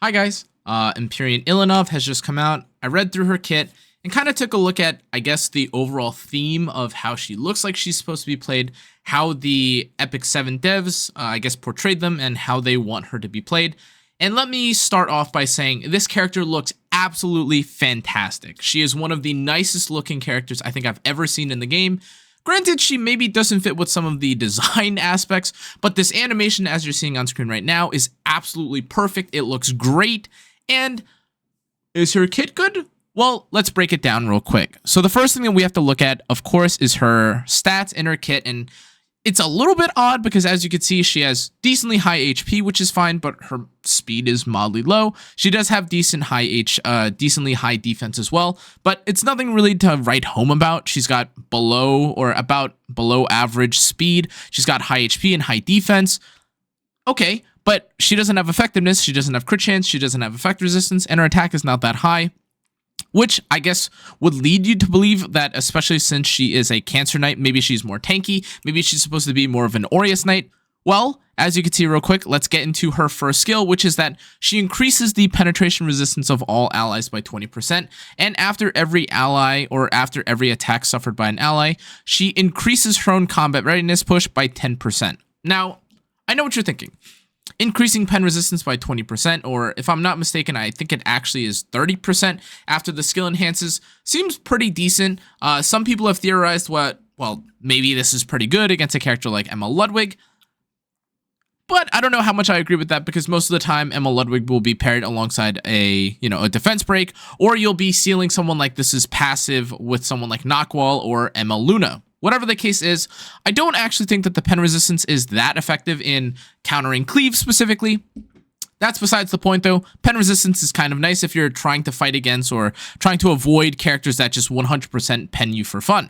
Hi guys, Empyrean Ilynav has just come out. I read through her kit and kind of took a look at, I guess, the overall theme of how she looks like she's supposed to be played, how the epicseven devs, I guess, portrayed them, and how they want her to be played. And let me start off by saying this character looks absolutely fantastic. She is one of the nicest looking characters I think I've ever seen in the game. Granted, she maybe doesn't fit with some of the design aspects, but this animation, as you're seeing on screen right now, is absolutely perfect. It looks great. And is her kit good? Well, let's break it down real quick. So the first thing that we have to look at, of course, is her stats in her kit. And it's a little bit odd because, as you can see, she has decently high HP, which is fine, but her speed is mildly low. She does have decently high defense as well, but it's nothing really to write home about. She's got about below average speed. She's got high HP and high defense. Okay, but she doesn't have effectiveness. She doesn't have crit chance. She doesn't have effect resistance, and her attack is not that high, which I guess would lead you to believe that, especially since she is a Cancer Knight, maybe she's more tanky, maybe she's supposed to be more of an Aureus Knight. Well, as you can see real quick, let's get into her first skill, which is that she increases the penetration resistance of all allies by 20%, and after every ally, or after every attack suffered by an ally, she increases her own combat readiness push by 10%. Now, I know what you're thinking. Increasing pen resistance by 20%, or if I'm not mistaken, I think it actually is 30% after the skill enhances, seems pretty decent. Some people have theorized maybe this is pretty good against a character like Emma Ludwig, but I don't know how much I agree with that, because most of the time Emma Ludwig will be paired alongside a defense break, or you'll be sealing someone like this is passive with someone like Knockwall or Emma Luna. Whatever the case is, I don't actually think that the pen resistance is that effective in countering cleave specifically. That's besides the point, though. Pen resistance is kind of nice if you're trying to fight against or trying to avoid characters that just 100% pen you for fun.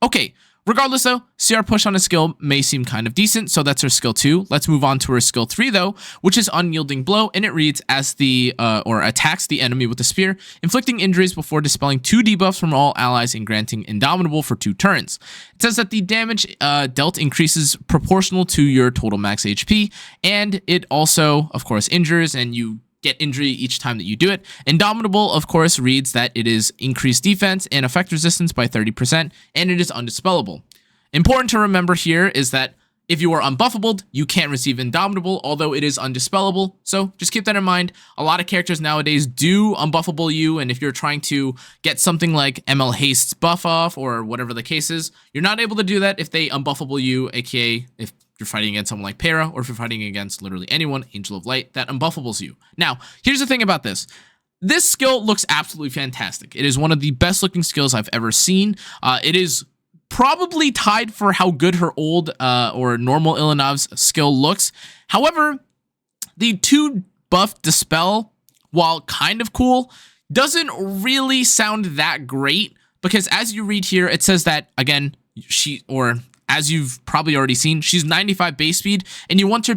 Okay, regardless though, CR push on a skill may seem kind of decent, so that's her skill 2. Let's move on to her skill 3 though, which is Unyielding Blow, and it reads as attacks the enemy with a spear, inflicting injuries before dispelling 2 debuffs from all allies and granting Indomitable for 2 turns. It says that the damage dealt increases proportional to your total max HP, and it also, of course, injures, and you get injury each time that you do it. Indomitable, of course, reads that it is increased defense and effect resistance by 30%, and it is undispellable. Important to remember here is that if you are unbuffable, you can't receive Indomitable, although it is undispellable, so just keep that in mind. A lot of characters nowadays do unbuffable you, and if you're trying to get something like ML Haste's buff off, or whatever the case is, you're not able to do that if they unbuffable you, aka if you're fighting against someone like Para, or if you're fighting against literally anyone, Angel of Light, that unbuffables you. Now, here's the thing about this. This skill looks absolutely fantastic. It is one of the best looking skills I've ever seen. It is probably tied for how good her old or normal Ilynav's skill looks. However, the 2 buff Dispel, while kind of cool, doesn't really sound that great, because as you read here, it says that, again, as you've probably already seen, she's 95 base speed, and you want her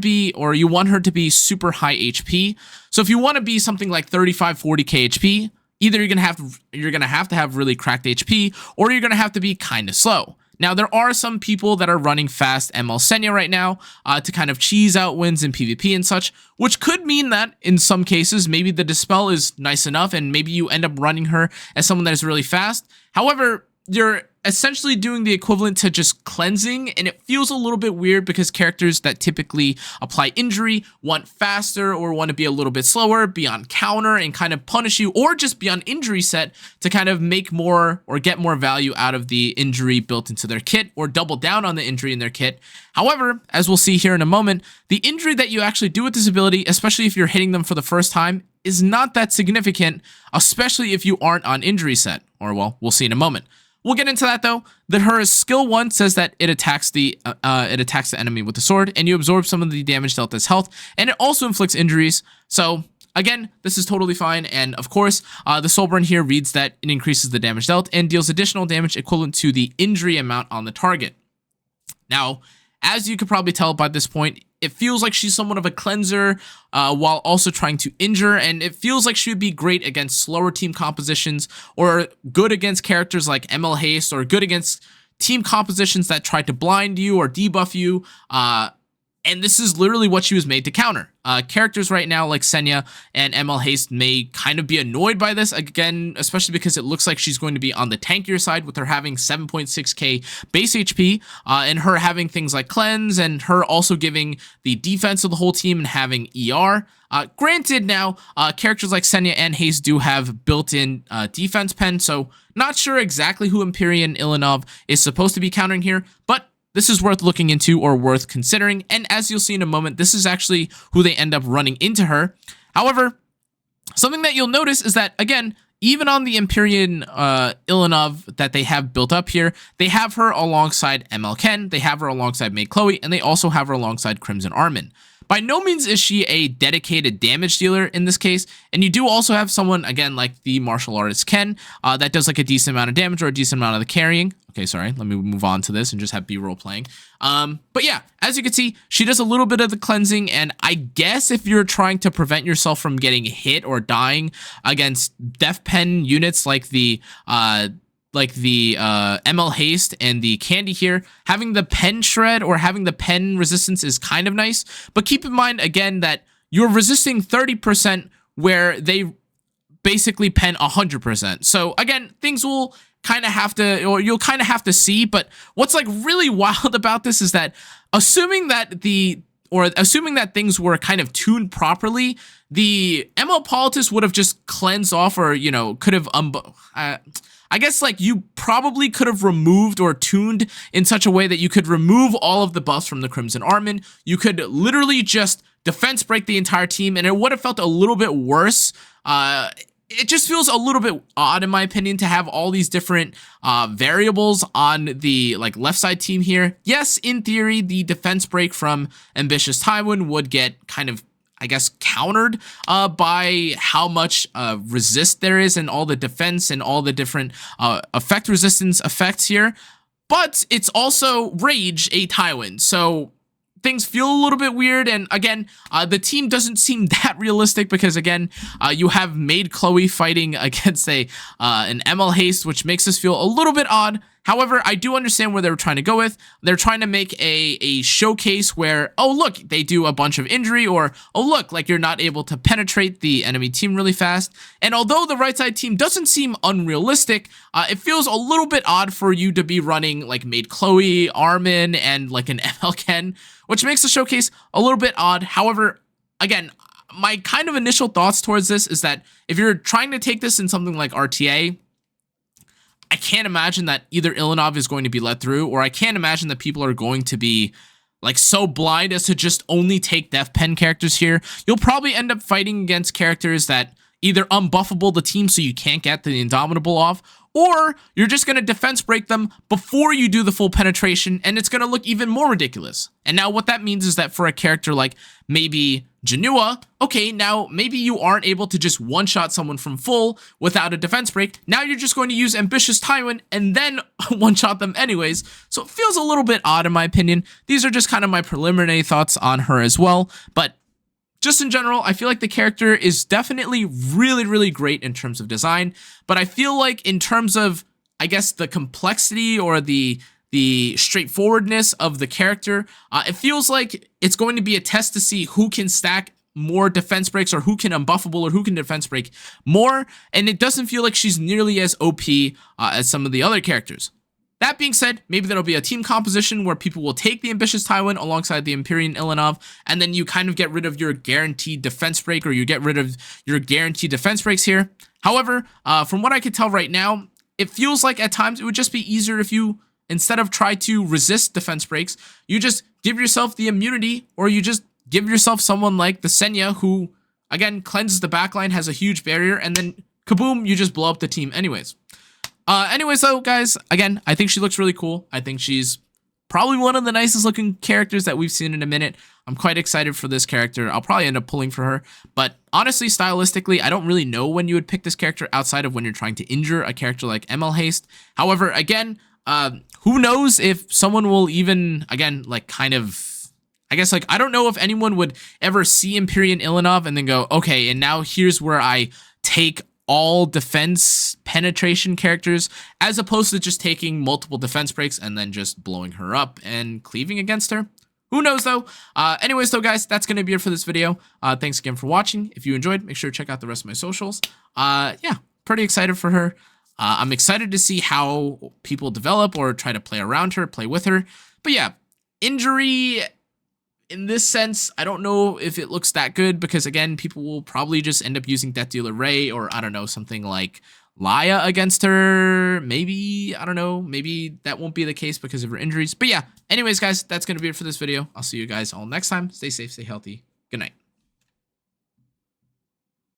to be super high HP. So if you want to be something like 35, 40k HP, either you're gonna have to have really cracked HP, or you're gonna have to be kind of slow. Now, there are some people that are running fast ML Senya right now to kind of cheese out wins in PvP and such, which could mean that in some cases, maybe the Dispel is nice enough, and maybe you end up running her as someone that is really fast. However, you're essentially doing the equivalent to just cleansing, and it feels a little bit weird because characters that typically apply injury want faster, or want to be a little bit slower, be on counter and kind of punish you, or just be on injury set to kind of make more or get more value out of the injury built into their kit, or double down on the injury in their kit. However, as we'll see here in a moment, the injury that you actually do with this ability, especially if you're hitting them for the first time, is not that significant, especially if you aren't on injury set, or well, we'll see in a moment. We'll get into that though. That her skill 1 says that it attacks the enemy with the sword, and you absorb some of the damage dealt as health, and it also inflicts injuries. So again, this is totally fine, and of course, the Soulburn here reads that it increases the damage dealt and deals additional damage equivalent to the injury amount on the target. Now, as you could probably tell by this point, it feels like she's somewhat of a cleanser while also trying to injure, and it feels like she would be great against slower team compositions, or good against characters like ML Haste, or good against team compositions that try to blind you or debuff you. And this is literally what she was made to counter. Characters right now like Senya and ML Haste may kind of be annoyed by this, again, especially because it looks like she's going to be on the tankier side with her having 7.6k base HP and her having things like Cleanse and her also giving the defense of the whole team and having ER. Granted now, characters like Senya and Haste do have built-in defense pen, so not sure exactly who Empyrean Ilynav is supposed to be countering here, but this is worth looking into or worth considering, and as you'll see in a moment, this is actually who they end up running into her. However, something that you'll notice is that, again, even on the Empyrean Ilynav that they have built up here, they have her alongside ML Ken, they have her alongside Maid Chloe, and they also have her alongside Crimson Armin. By no means is she a dedicated damage dealer in this case, and you do also have someone, again, like the martial artist Ken, that does like a decent amount of damage or a decent amount of the carrying. Okay, sorry, let me move on to this and just have B-roll playing. But yeah, as you can see, she does a little bit of the cleansing, and I guess if you're trying to prevent yourself from getting hit or dying against Def Pen units like the ML Haste and the Candy here, having the pen shred or having the pen resistance is kind of nice. But keep in mind, again, that you're resisting 30% where they basically pen 100%. So again, things will kind of have to, or you'll kind of have to see. But what's like really wild about this is that assuming that things were kind of tuned properly, the ML Politis would have just cleansed off, or, you know, could have I guess like you probably could have removed or tuned in such a way that you could remove all of the buffs from the Crimson Armin. You could literally just defense break the entire team, and it would have felt a little bit worse. It just feels a little bit odd, in my opinion, to have all these different variables on the like left side team here. Yes, in theory, the defense break from Ambitious Tywin would get kind of, I guess, countered by how much resist there is and all the defense and all the different effect resistance effects here. But it's also Rage a Tywin, so things feel a little bit weird. And again, the team doesn't seem that realistic because, again, you have Maid Chloe fighting against an ML Haste, which makes this feel a little bit odd. However, I do understand where they were trying to go with. They're trying to make a showcase where, oh, look, they do a bunch of injury, or, oh, look, like you're not able to penetrate the enemy team really fast. And although the right side team doesn't seem unrealistic, it feels a little bit odd for you to be running like Maid Chloe, Armin, and like an ML Ken, which makes the showcase a little bit odd. However, again, my kind of initial thoughts towards this is that if you're trying to take this in something like RTA, I can't imagine that either Ilynav is going to be let through, or I can't imagine that people are going to be like so blind as to just only take Def Pen characters here. You'll probably end up fighting against characters that either unbuffable the team so you can't get the Indomitable off, or you're just going to defense break them before you do the full penetration, and it's going to look even more ridiculous. And now what that means is that for a character like maybe Janua, okay, now maybe you aren't able to just one-shot someone from full without a defense break. Now you're just going to use Ambitious Tywin and then one-shot them anyways. So it feels a little bit odd in my opinion. These are just kind of my preliminary thoughts on her as well. But just in general, I feel like the character is definitely really, really great in terms of design. But I feel like in terms of, I guess, the complexity or the straightforwardness of the character, it feels like it's going to be a test to see who can stack more defense breaks, or who can unbuffable, or who can defense break more. And it doesn't feel like she's nearly as OP as some of the other characters. That being said, maybe there'll be a team composition where people will take the Ambitious Tywin alongside the Empyrean Ilynav, and then you kind of get rid of your guaranteed defense break, or you get rid of your guaranteed defense breaks here. However, from what I can tell right now, it feels like at times it would just be easier if you, instead of try to resist defense breaks, you just give yourself the immunity, or you just give yourself someone like the Senya, who, again, cleanses the backline, has a huge barrier, and then kaboom, you just blow up the team anyways. Anyways, though, guys, again, I think she looks really cool. I think she's probably one of the nicest looking characters that we've seen in a minute. I'm quite excited for this character. I'll probably end up pulling for her. But honestly, stylistically, I don't really know when you would pick this character outside of when you're trying to injure a character like ML Haste. However, again, who knows if someone will even, again, like kind of, I guess, like, I don't know if anyone would ever see Empyrean Ilynav and then go, okay, and now here's where I take all defense penetration characters, as opposed to just taking multiple defense breaks and then just blowing her up and cleaving against her. Who knows though? Anyways though, guys, that's gonna be it for this video. Thanks again for watching. If you enjoyed, make sure to check out the rest of my socials. Yeah, pretty excited for her. I'm excited to see how people develop or try to play around her, play with her. But yeah, injury in this sense, I don't know if it looks that good because, again, people will probably just end up using Death Dealer Ray or, I don't know, something like Laya against her. Maybe, I don't know, maybe that won't be the case because of her injuries. But yeah, anyways, guys, that's going to be it for this video. I'll see you guys all next time. Stay safe, stay healthy. Good night.